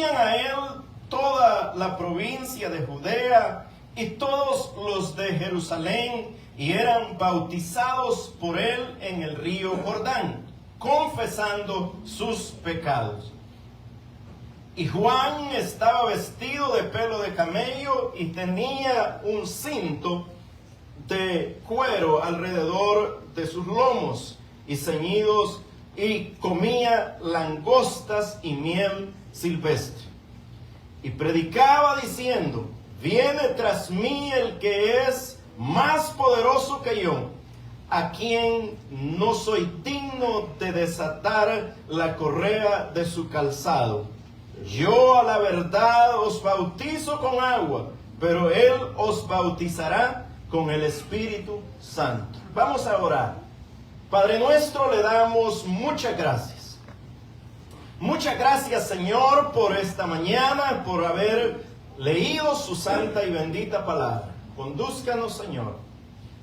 venían a él toda la provincia de Judea y todos los de Jerusalén, y eran bautizados por él en el río Jordán, confesando sus pecados. Y Juan estaba vestido de pelo de camello y tenía un cinto de cuero alrededor de sus lomos y ceñidos, y comía langostas y miel silvestre. Y predicaba diciendo: viene tras mí el que es más poderoso que yo, a quien no soy digno de desatar la correa de su calzado. Yo a la verdad os bautizo con agua, pero él os bautizará con el Espíritu Santo. Vamos a orar. Padre nuestro, le damos muchas gracias. Muchas gracias, Señor, por esta mañana, por haber leído su santa y bendita palabra. Condúzcanos, Señor.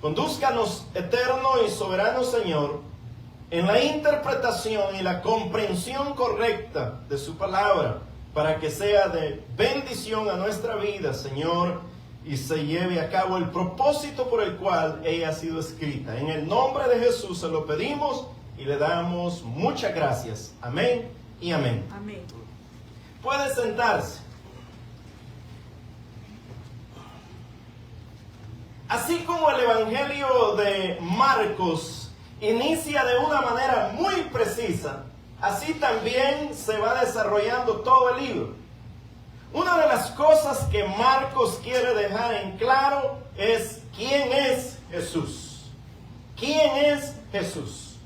Condúzcanos, eterno y soberano Señor, en la interpretación y la comprensión correcta de su palabra, para que sea de bendición a nuestra vida, Señor, y se lleve a cabo el propósito por el cual ella ha sido escrita. En el nombre de Jesús se lo pedimos y le damos muchas gracias. Amén y amén. Amén. Puede sentarse. Así como el Evangelio de Marcos inicia de una manera muy precisa, así también se va desarrollando todo el libro. Una de las cosas que Marcos quiere dejar en claro es quién es Jesús. ¿Quién es Jesús?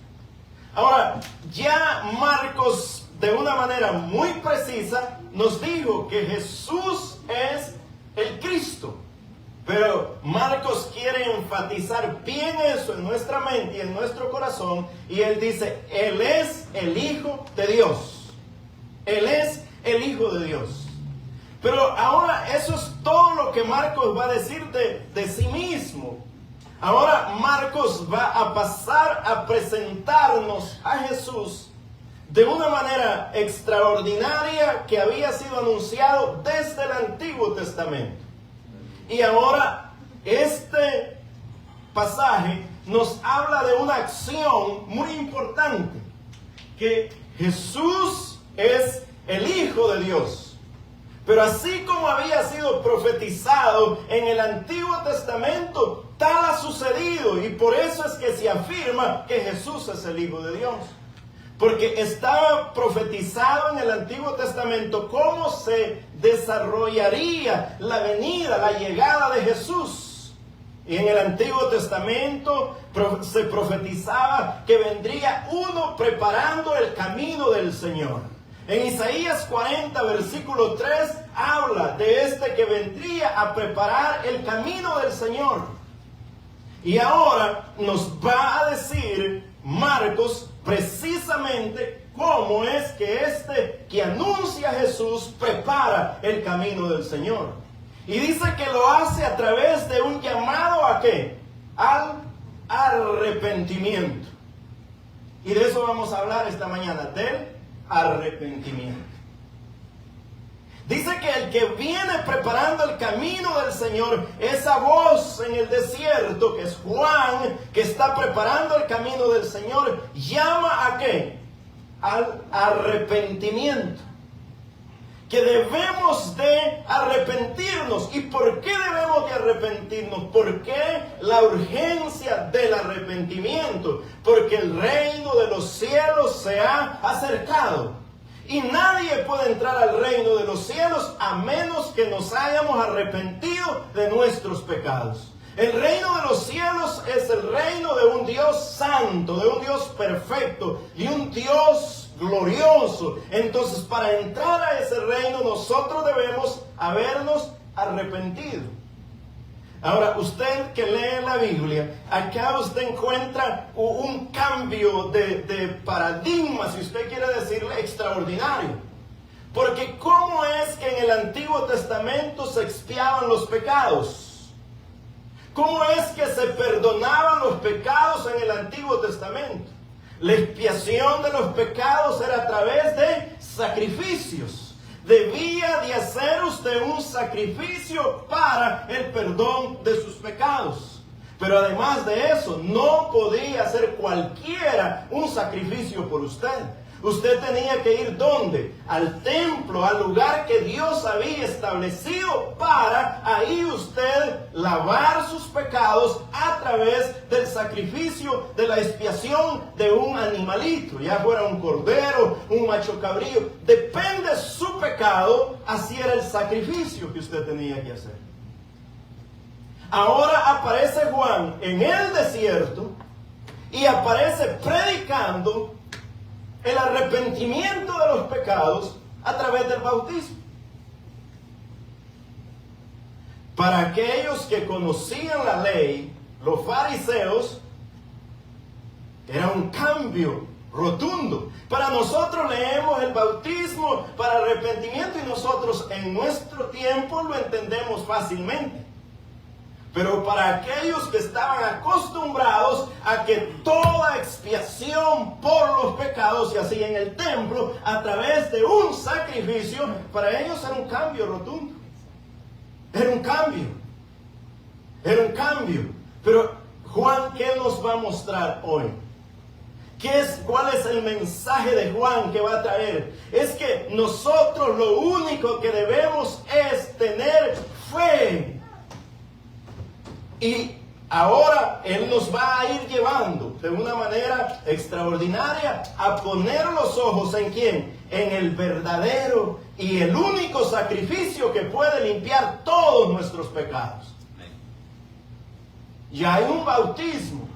Ahora, ya Marcos de una manera muy precisa nos dijo que Jesús es el Cristo. Pero Marcos quiere enfatizar bien eso en nuestra mente y en nuestro corazón. Y él dice, Él es el Hijo de Dios. Él es el Hijo de Dios. Pero ahora eso es todo lo que Marcos va a decir de sí mismo. Ahora Marcos va a pasar a presentarnos a Jesús de una manera extraordinaria que había sido anunciado desde el Antiguo Testamento. Y ahora este pasaje nos habla de una acción muy importante, que Jesús es el Hijo de Dios. Pero así como había sido profetizado en el Antiguo Testamento, tal ha sucedido, y por eso es que se afirma que Jesús es el Hijo de Dios. Porque estaba profetizado en el Antiguo Testamento cómo se desarrollaría la venida, la llegada de Jesús. Y en el Antiguo Testamento se profetizaba que vendría uno preparando el camino del Señor. En Isaías 40, versículo 3, habla de este que vendría a preparar el camino del Señor. Y ahora nos va a decir Marcos precisamente cómo es que este que anuncia a Jesús prepara el camino del Señor. Y dice que lo hace a través de un llamado ¿a qué? Al arrepentimiento. Y de eso vamos a hablar esta mañana, del arrepentimiento. Dice que el que viene preparando el camino del Señor, esa voz en el desierto, que es Juan, que está preparando el camino del Señor, llama ¿a qué? Al arrepentimiento. Que debemos de arrepentirnos. ¿Y por qué debemos de arrepentirnos? ¿Por qué la urgencia del arrepentimiento? Porque el reino de los cielos se ha acercado. Y nadie puede entrar al reino de los cielos a menos que nos hayamos arrepentido de nuestros pecados. El reino de los cielos es el reino de un Dios santo, de un Dios perfecto y un Dios glorioso. Entonces, para entrar a ese reino nosotros debemos habernos arrepentido. Ahora, usted que lee la Biblia, acá usted encuentra un cambio de paradigma, si usted quiere decirle, extraordinario. Porque ¿cómo es que en el Antiguo Testamento se expiaban los pecados? ¿Cómo es que se perdonaban los pecados en el Antiguo Testamento? La expiación de los pecados era a través de sacrificios. Debía de hacer usted un sacrificio para el perdón de sus pecados. Pero además de eso, no podía hacer cualquiera un sacrificio por usted. Usted tenía que ir ¿dónde? Al templo, al lugar que Dios había establecido para ahí usted lavar sus pecados a través del sacrificio, de la expiación de un animalito, ya fuera un cordero, un macho cabrío. Depende de su pecado, así era el sacrificio que usted tenía que hacer. Ahora aparece Juan en el desierto y aparece predicando el arrepentimiento de los pecados a través del bautismo. Para aquellos que conocían la ley, los fariseos, era un cambio rotundo. Para nosotros leemos el bautismo para arrepentimiento y nosotros en nuestro tiempo lo entendemos fácilmente. Pero para aquellos que estaban acostumbrados a que toda expiación por los pecados se hacía en el templo a través de un sacrificio, para ellos era un cambio rotundo. Era un cambio. Era un cambio. Pero Juan, ¿qué nos va a mostrar hoy? ¿Cuál es el mensaje de Juan que va a traer? Es que nosotros lo único que debemos es tener fe. Y ahora Él nos va a ir llevando de una manera extraordinaria a poner los ojos ¿en quién? En el verdadero y el único sacrificio que puede limpiar todos nuestros pecados. Ya hay un bautismo.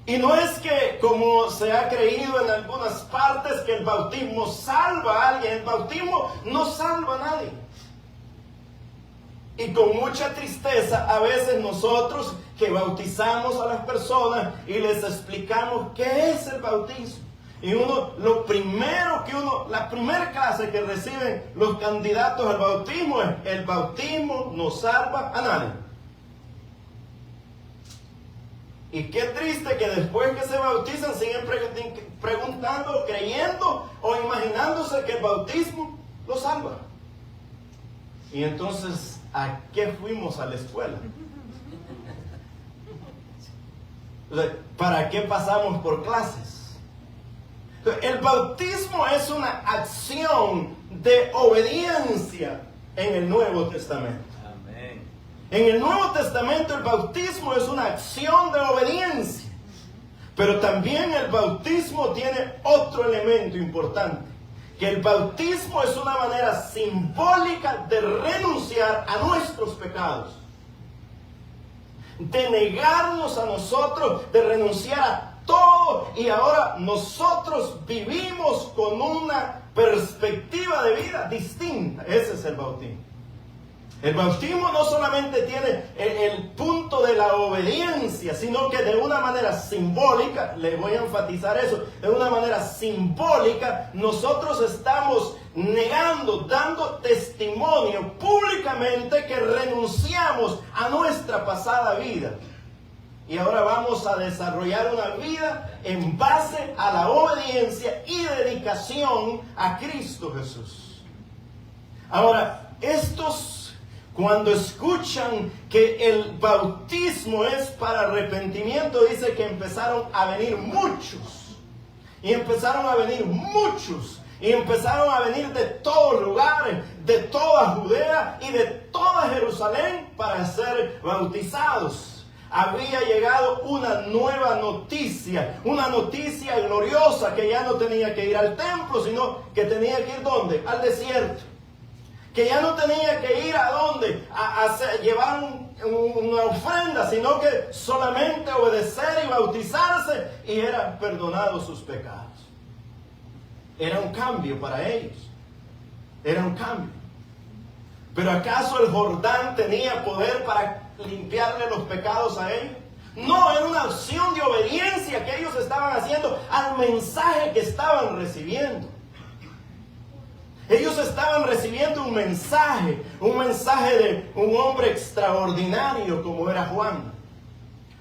Y no es que, como se ha creído en algunas partes, que el bautismo salva a alguien. El bautismo no salva a nadie. Y con mucha tristeza, a veces nosotros que bautizamos a las personas y les explicamos qué es el bautismo. Y la primera clase que reciben los candidatos al bautismo es: el bautismo no salva a nadie. Y qué triste que después que se bautizan siguen preguntando, creyendo o imaginándose que el bautismo lo salva. Y entonces, ¿a qué fuimos a la escuela? ¿Para qué pasamos por clases? El bautismo es una acción de obediencia en el Nuevo Testamento. Amén. En el Nuevo Testamento el bautismo es una acción de obediencia. Pero también el bautismo tiene otro elemento importante. Que el bautismo es una manera simbólica de renunciar a nuestros pecados. De negarnos a nosotros, de renunciar a todo. Y ahora nosotros vivimos con una perspectiva de vida distinta. Ese es el bautismo. El bautismo no solamente tiene el punto de la obediencia, sino que de una manera simbólica, le voy a enfatizar eso, de una manera simbólica, nosotros estamos negando, dando testimonio públicamente que renunciamos a nuestra pasada vida. Y ahora vamos a desarrollar una vida en base a la obediencia y dedicación a Cristo Jesús. Ahora, cuando escuchan que el bautismo es para arrepentimiento, dice que empezaron a venir muchos. Y empezaron a venir muchos. Y empezaron a venir de todos lugares, de toda Judea y de toda Jerusalén para ser bautizados. Había llegado una nueva noticia, una noticia gloriosa, que ya no tenía que ir al templo, sino que tenía que ir ¿dónde? Al desierto. Que ya no tenía que ir a dónde, llevar una ofrenda, sino que solamente obedecer y bautizarse y eran perdonados sus pecados. Era un cambio para ellos. Era un cambio. ¿Pero acaso el Jordán tenía poder para limpiarle los pecados a ellos? No, era una acción de obediencia que ellos estaban haciendo al mensaje que estaban recibiendo. Ellos estaban recibiendo un mensaje de un hombre extraordinario como era Juan.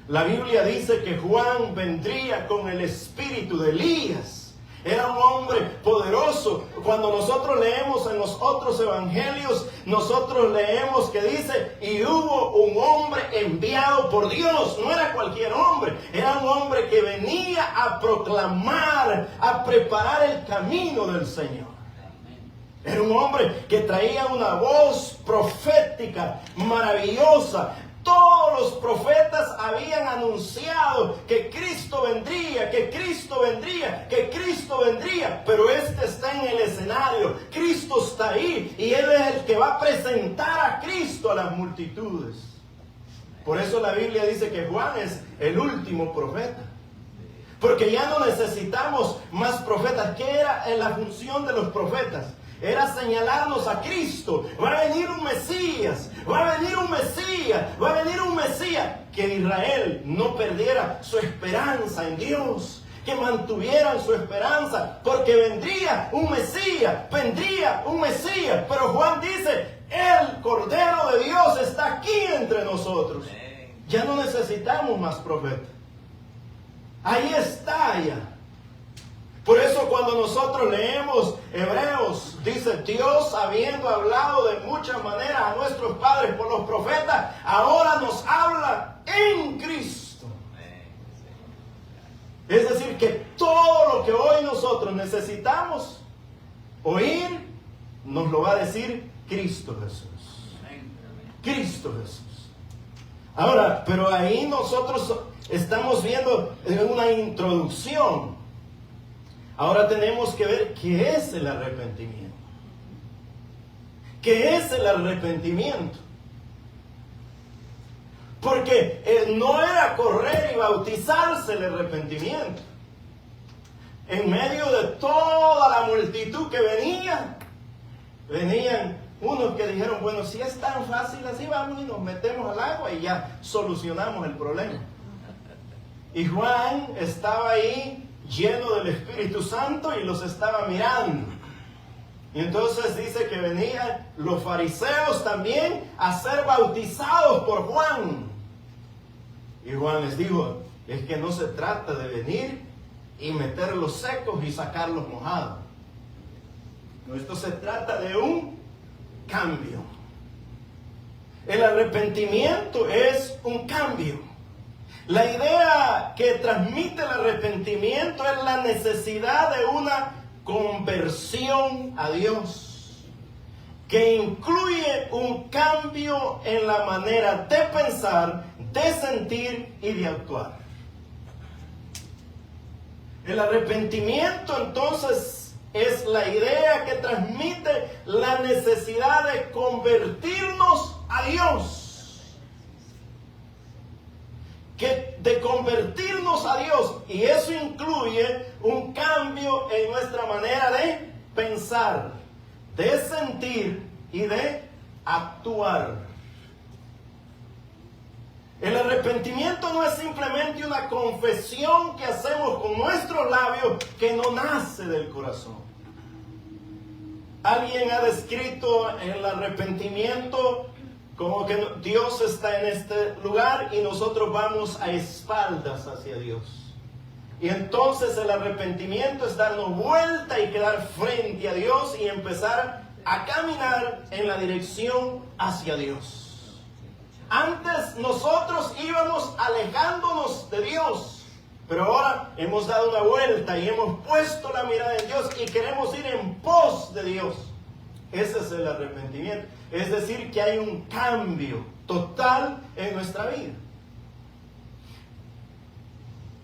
La Biblia dice que Juan vendría con el espíritu de Elías. Era un hombre poderoso. Cuando nosotros leemos en los otros evangelios, nosotros leemos que dice, y hubo un hombre enviado por Dios. No era cualquier hombre, era un hombre que venía a proclamar, a preparar el camino del Señor. Era un hombre que traía una voz profética maravillosa. Todos los profetas habían anunciado que Cristo vendría, que Cristo vendría, que Cristo vendría. Pero este está en el escenario. Cristo está ahí y Él es el que va a presentar a Cristo a las multitudes. Por eso la Biblia dice que Juan es el último profeta. Porque ya no necesitamos más profetas. ¿Qué era la función de los profetas? Era señalarnos a Cristo. Va a venir un Mesías, va a venir un Mesías, va a venir un Mesías. Que Israel no perdiera su esperanza en Dios, que mantuvieran su esperanza, porque vendría un Mesías, vendría un Mesías. Pero Juan dice, el Cordero de Dios está aquí entre nosotros. Ya no necesitamos más profetas. Ahí está ya. Por eso cuando nosotros leemos Hebreos, dice Dios, habiendo hablado de muchas maneras a nuestros padres por los profetas, ahora nos habla en Cristo. Es decir, que todo lo que hoy nosotros necesitamos oír, nos lo va a decir Cristo Jesús. Cristo Jesús. Ahora, pero ahí nosotros estamos viendo una introducción. Ahora tenemos que ver qué es el arrepentimiento. ¿Qué es el arrepentimiento? Porque no era correr y bautizarse el arrepentimiento. En medio de toda la multitud que venían unos que dijeron, bueno, si es tan fácil así, vamos y nos metemos al agua y ya solucionamos el problema. Y Juan estaba ahí lleno del Espíritu Santo y los estaba mirando. Y entonces dice que venían los fariseos también a ser bautizados por Juan. Y Juan les dijo, es que no se trata de venir y meterlos secos y sacarlos mojados. No, esto se trata de un cambio. El arrepentimiento es un cambio. La idea que transmite el arrepentimiento es la necesidad de una conversión a Dios, que incluye un cambio en la manera de pensar, de sentir y de actuar. El arrepentimiento entonces es la idea que transmite la necesidad de convertirnos a Dios. De convertirnos a Dios, y eso incluye un cambio en nuestra manera de pensar, de sentir y de actuar. El arrepentimiento no es simplemente una confesión que hacemos con nuestros labios que no nace del corazón. Alguien ha descrito el arrepentimiento como que Dios está en este lugar y nosotros vamos a espaldas hacia Dios. Y entonces el arrepentimiento es darnos vuelta y quedar frente a Dios y empezar a caminar en la dirección hacia Dios. Antes nosotros íbamos alejándonos de Dios, pero ahora hemos dado una vuelta y hemos puesto la mirada en Dios y queremos ir en pos de Dios. Ese es el arrepentimiento. Es decir, que hay un cambio total en nuestra vida.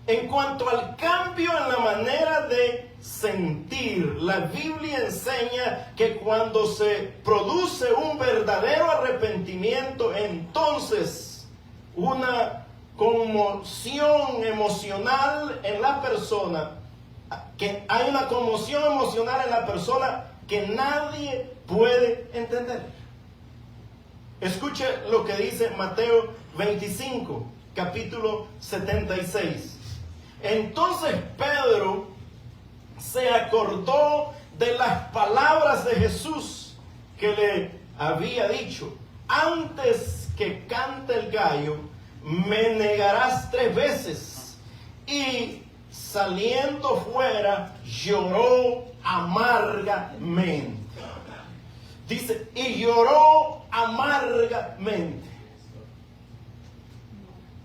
En cuanto al cambio en la manera de sentir, la Biblia enseña que cuando se produce un verdadero arrepentimiento, entonces una conmoción emocional en la persona, que hay una conmoción emocional en la persona que nadie puede entender. Escuche lo que dice Mateo 25, capítulo 76. Entonces Pedro se acordó de las palabras de Jesús que le había dicho: antes que cante el gallo, me negarás 3 veces. Y saliendo fuera, lloró amargamente. Dice, y lloró amargamente.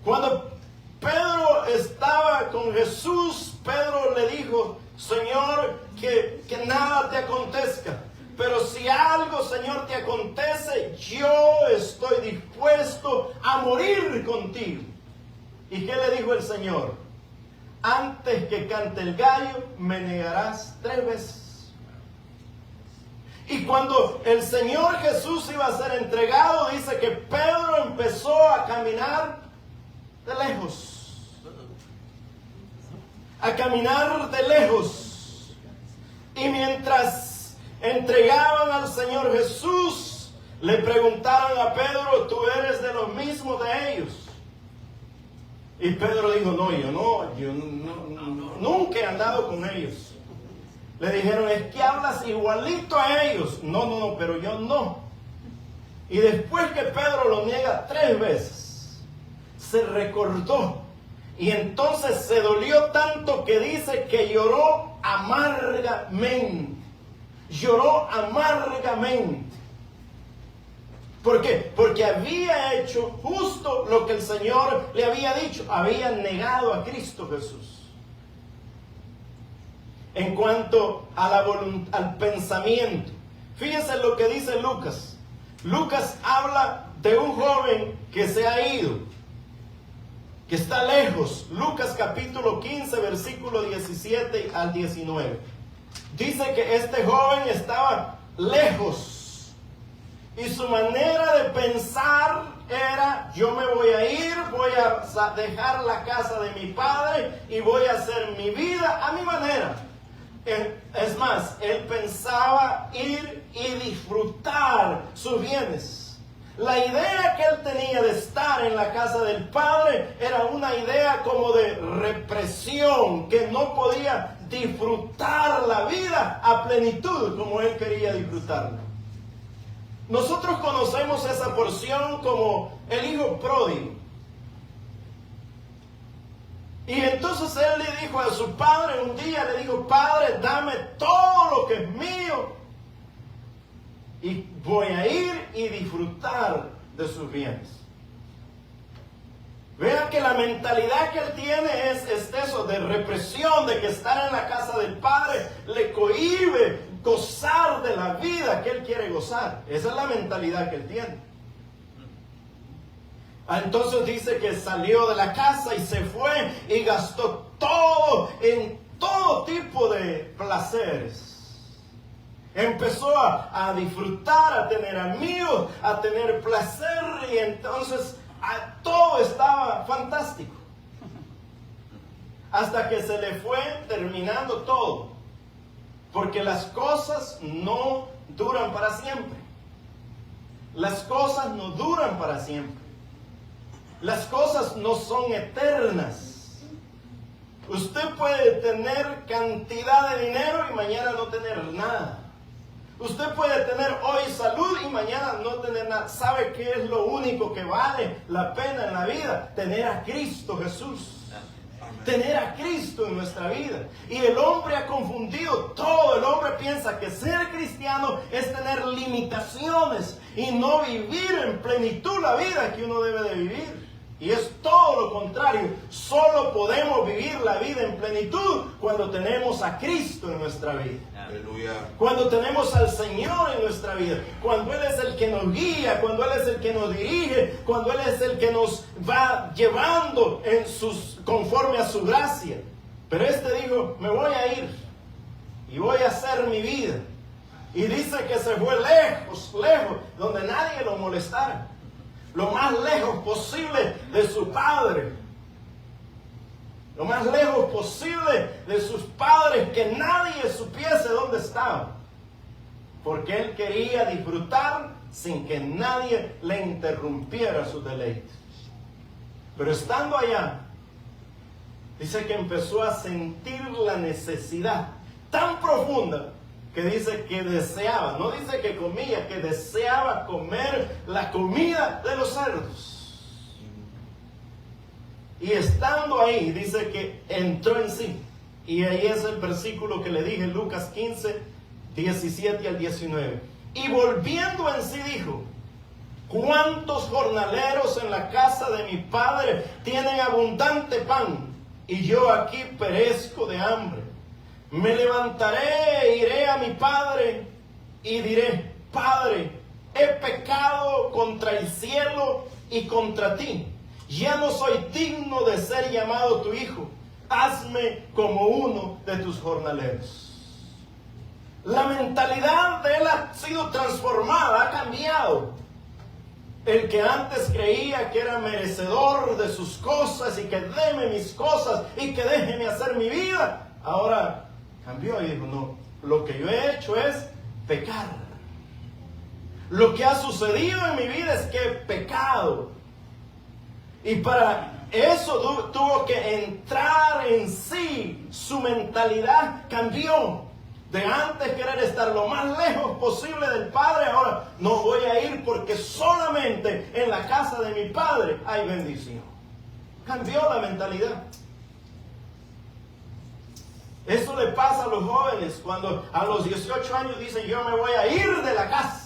Cuando Pedro estaba con Jesús, Pedro le dijo, Señor, que nada te acontezca. Pero si algo, Señor, te acontece, yo estoy dispuesto a morir contigo. ¿Y qué le dijo el Señor? Antes que cante el gallo, me negarás 3 veces. Y cuando el Señor Jesús iba a ser entregado, dice que Pedro empezó a caminar de lejos. A caminar de lejos. Y mientras entregaban al Señor Jesús, le preguntaron a Pedro, ¿tú eres de los mismos de ellos? Y Pedro dijo, no, yo nunca he andado con ellos. Le dijeron, es que hablas igualito a ellos. No, pero yo no. Y después que Pedro lo niega 3 veces, se recordó. Y entonces se dolió tanto que dice que lloró amargamente. Lloró amargamente. ¿Por qué? Porque había hecho justo lo que el Señor le había dicho. Había negado a Cristo Jesús. En cuanto a al pensamiento, fíjense lo que dice Lucas. Lucas habla de un joven que se ha ido, que está lejos. Lucas capítulo 15, versículo 17 al 19. Dice que este joven estaba lejos y su manera de pensar era, yo me voy a ir, voy a dejar la casa de mi padre y voy a hacer mi vida a mi manera. Es más, él pensaba ir y disfrutar sus bienes. La idea que él tenía de estar en la casa del padre era una idea como de represión, que no podía disfrutar la vida a plenitud como él quería disfrutarla. Nosotros conocemos esa porción como el hijo pródigo. Y entonces él le dijo a su padre un día, le dijo, Padre, dame todo lo que es mío y voy a ir y disfrutar de sus bienes. Vean que la mentalidad que él tiene es eso de represión, de que estar en la casa del Padre le cohíbe gozar de la vida que él quiere gozar. Esa es la mentalidad que él tiene. Entonces dice que salió de la casa y se fue y gastó todo en todo tipo de placeres. Empezó a disfrutar, a tener amigos, a tener placer y entonces todo estaba fantástico. Hasta que se le fue terminando todo. Porque las cosas no duran para siempre. Las cosas no duran para siempre. Las cosas no son eternas. Usted puede tener cantidad de dinero y mañana no tener nada. Usted puede tener hoy salud y mañana no tener nada. ¿Sabe qué es lo único que vale la pena en la vida? Tener a Cristo Jesús. Tener a Cristo en nuestra vida. Y el hombre ha confundido todo. El hombre piensa que ser cristiano es tener limitaciones y no vivir en plenitud la vida que uno debe de vivir. Y es todo lo contrario. Solo podemos vivir la vida en plenitud cuando tenemos a Cristo en nuestra vida. Aleluya. Cuando tenemos al Señor en nuestra vida. Cuando Él es el que nos guía. Cuando Él es el que nos dirige. Cuando Él es el que nos va llevando conforme a su gracia. Pero este dijo, me voy a ir. Y voy a hacer mi vida. Y dice que se fue lejos, donde nadie lo molestara. Lo más lejos posible de su padre. Lo más lejos posible de sus padres, que nadie supiese dónde estaba. Porque él quería disfrutar sin que nadie le interrumpiera sus deleites. Pero estando allá, dice que empezó a sentir la necesidad tan profunda que dice que deseaba, no dice que comía, que deseaba comer la comida de los cerdos. Y estando ahí, dice que entró en sí. Y ahí es el versículo que le dije, Lucas 15, 17 al 19. Y volviendo en sí dijo: ¿cuántos jornaleros en la casa de mi padre tienen abundante pan, y yo aquí perezco de hambre? Me levantaré e iré a mi padre y diré: Padre, he pecado contra el cielo y contra ti. Ya no soy digno de ser llamado tu hijo. Hazme como uno de tus jornaleros. La mentalidad de él ha sido transformada, ha cambiado. El que antes creía que era merecedor de sus cosas y que deme mis cosas y que déjeme hacer mi vida, ahora cambió y dijo: no, lo que yo he hecho es pecar. Lo que ha sucedido en mi vida es que he pecado. Y para eso tuvo que entrar en sí. Su mentalidad cambió. De antes querer estar lo más lejos posible del Padre, ahora no voy a ir porque solamente en la casa de mi Padre hay bendición. Cambió la mentalidad. Eso le pasa a los jóvenes cuando a los 18 años dicen: yo me voy a ir de la casa.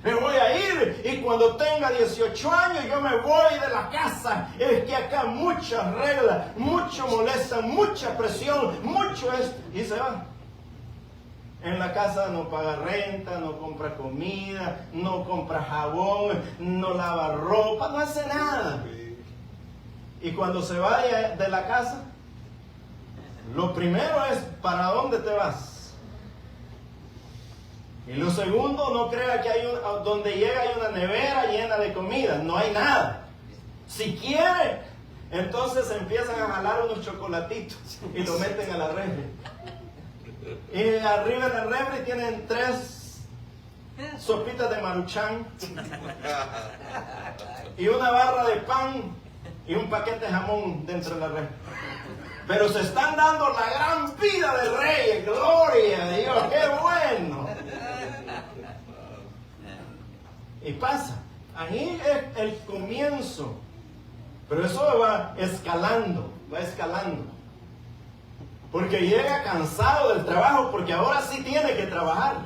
Me voy a ir, y cuando tenga 18 años yo me voy de la casa. Es que acá muchas reglas, mucho molesta, mucha presión, mucho esto, y se va. En la casa no paga renta, no compra comida, no compra jabón, no lava ropa, no hace nada. Y cuando se va de la casa, lo primero es: ¿para dónde te vas? Y lo segundo, no crea que donde llega hay una nevera llena de comida. No hay nada. Si quiere, entonces empiezan a jalar unos chocolatitos y lo meten a la refri. Y arriba en la refri tienen 3 sopitas de Maruchan y una barra de pan y un paquete de jamón dentro de la refri. Pero se están dando la gran vida de reyes. Gloria a Dios, qué bueno. Y pasa, ahí es el comienzo, pero eso va escalando, porque llega cansado del trabajo, porque ahora sí tiene que trabajar,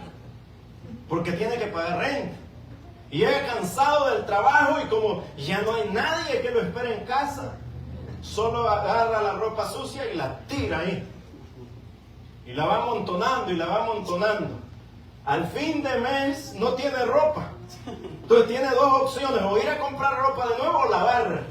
porque tiene que pagar renta, y llega cansado del trabajo y como ya no hay nadie que lo espere en casa, solo agarra la ropa sucia y la tira ahí, y la va amontonando y la va amontonando. Al fin de mes no tiene ropa. Entonces tiene 2 opciones: o ir a comprar ropa de nuevo o lavar.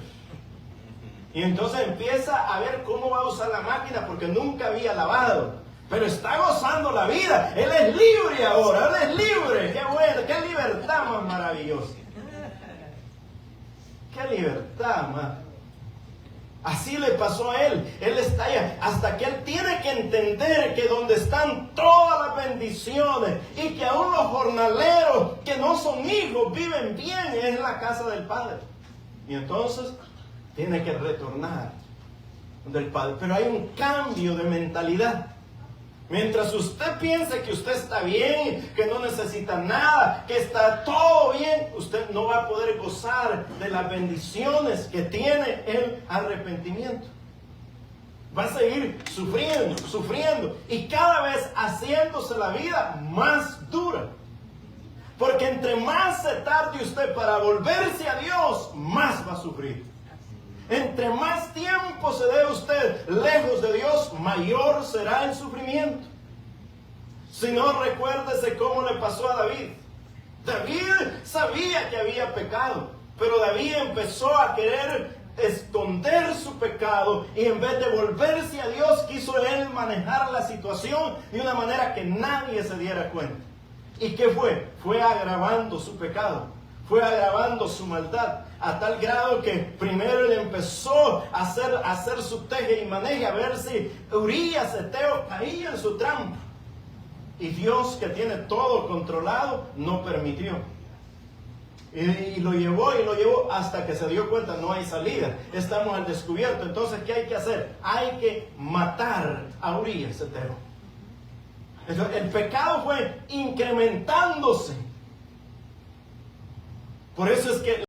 Y entonces empieza a ver cómo va a usar la máquina porque nunca había lavado. Pero está gozando la vida. Él es libre ahora, él es libre. Qué bueno, qué libertad más maravillosa. Qué libertad más. Así le pasó a él. Él está allá hasta que él tiene que entender que donde están todas las bendiciones y que aún los jornaleros que no son hijos viven bien es en la casa del Padre. Y entonces tiene que retornar del Padre. Pero hay un cambio de mentalidad. Mientras usted piense que usted está bien, que no necesita nada, que está todo bien, usted no va a poder gozar de las bendiciones que tiene el arrepentimiento. Va a seguir sufriendo y cada vez haciéndose la vida más dura. Porque entre más se tarde usted para volverse a Dios, más va a sufrir. Entre más tiempo se dé usted lejos de Dios, mayor será el sufrimiento. Si no, recuérdese cómo le pasó a David. David sabía que había pecado, pero David empezó a querer esconder su pecado y en vez de volverse a Dios, quiso él manejar la situación de una manera que nadie se diera cuenta. ¿Y qué fue? Fue agravando su pecado, fue agravando su maldad, a tal grado que primero él empezó a hacer su teje y maneje, a ver si Urías Eteo caía en su trampa. Y Dios, que tiene todo controlado, no permitió. Y lo llevó hasta que se dio cuenta, no hay salida, estamos al descubierto. Entonces, ¿qué hay que hacer? Hay que matar a Urías Eteo. El pecado fue incrementándose. Por eso es que